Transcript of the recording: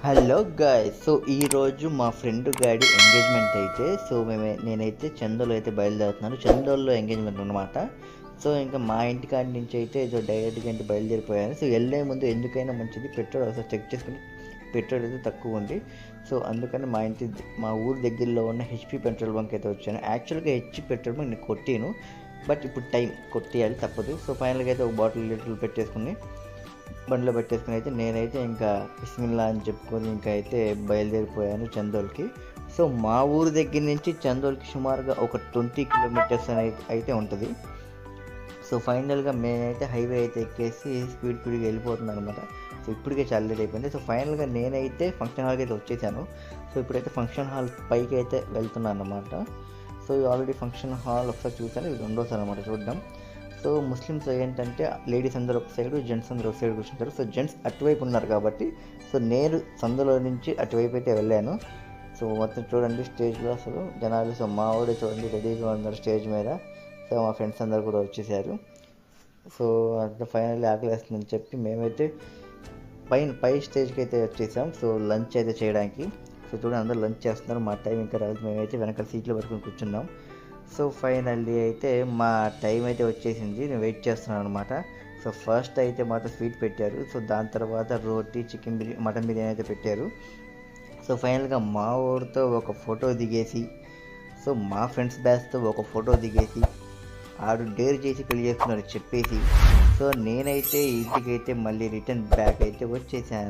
Hello guys. So ఈరోజు మా friend గాడి ఎంగేజ్మెంట్ అయితే నేనైతే చందోలో అయితే బయలుదేరుతున్నాను. చందోల్లో ఎంగేజ్మెంట్ అనమాట. సో ఇంకా మా ఇంటికాడి నుంచి అయితే ఏదో డైరెక్ట్గా అంటే బయలుదేరిపోయాను. సో వెళ్ళే ముందు ఎందుకైనా మంచిది పెట్రోల్ ఒకసారి చెక్ చేసుకుని, పెట్రోల్ అయితే తక్కువ ఉంది. సో అందుకని మా ఊరు దగ్గరలో ఉన్న హెచ్పి పెట్రోల్ బంక్ అయితే వచ్చాను. యాక్చువల్గా హెచ్పి పెట్రోల్ బంక్ నేను కొట్టాను, బట్ ఇప్పుడు టైం కొట్టేయాలి తప్పదు. సో ఫైనల్గా అయితే ఒక బాటిల్ లీటర్లు పెట్టేసుకుని బండిలో పెట్టేసుకుని అయితే నేనైతే ఇంకా బిస్మిల్లా అని చెప్పుకొని ఇంకా అయితే బయలుదేరిపోయాను చందోల్కి. సో మా ఊరు దగ్గర నుంచి చందోల్కి సుమారుగా ఒక 20 కిలోమీటర్స్ అయితే ఉంటుంది. సో ఫైనల్గా నేనైతే హైవే అయితే ఎక్కేసి స్పీడ్గా వెళ్ళిపోతున్నాను అనమాట. సో ఇప్పటికే చాలా లేట్ అయిపోయింది. సో ఫైనల్గా నేనైతే ఫంక్షన్ హాల్కి అయితే వచ్చేసాను. సో ఇప్పుడైతే ఫంక్షన్ హాల్ పైకి అయితే వెళ్తున్నాను అనమాట. సో ఆల్రెడీ ఫంక్షన్ హాల్ ఒకసారి చూసాను, ఇది రెండోసారి అనమాట చూడడం. సో ముస్లిమ్స్ ఏంటంటే లేడీస్ అందరూ ఒక సైడ్, జెంట్స్ అందరూ ఒక సైడ్ కూర్చుంటారు. సో జెంట్స్ అటువైపు ఉన్నారు కాబట్టి సో నేను సందులో నుంచి అటువైపు అయితే వెళ్ళాను. సో మొత్తం చూడండి స్టేజ్లో అసలు జనాలు. సో మా వాడే చూడండి రెడీగా ఉన్నారు స్టేజ్ మీద. సో మా ఫ్రెండ్స్ అందరు కూడా వచ్చేసారు. సో అంత ఫైనల్లీ ఆకలేస్తుందని చెప్పి మేమైతే పై స్టేజ్కి అయితే వచ్చేసాం. సో లంచ్ అయితే చేయడానికి. సో చూడండి అందరూ లంచ్ చేస్తున్నారు. మా టైం ఇంకా రాదు, మేమైతే వెనకాల సీట్లో పట్టుకొని కూర్చున్నాం. సో ఫైనల్లీ అయితే మా టైం అయితే వచ్చేసింది, నేను వెయిట్ చేస్తున్నాను అనమాట. సో ఫస్ట్ అయితే మాత్రం స్వీట్ పెట్టారు. సో దాని తర్వాత రోటీ, మటన్ బిర్యానీ అయితే పెట్టారు. సో ఫైనల్గా మా ఊరితో ఒక ఫోటో దిగేసి, సో మా ఫ్రెండ్స్ బ్యాచ్తో ఒక ఫోటో దిగేసి, ఆడు డేర్ చేసి పెళ్లి చేస్తున్నారు చెప్పేసి, సో నేనైతే ఇంటికైతే మళ్ళీ రిటర్న్ బ్యాక్ అయితే వచ్చేసాను.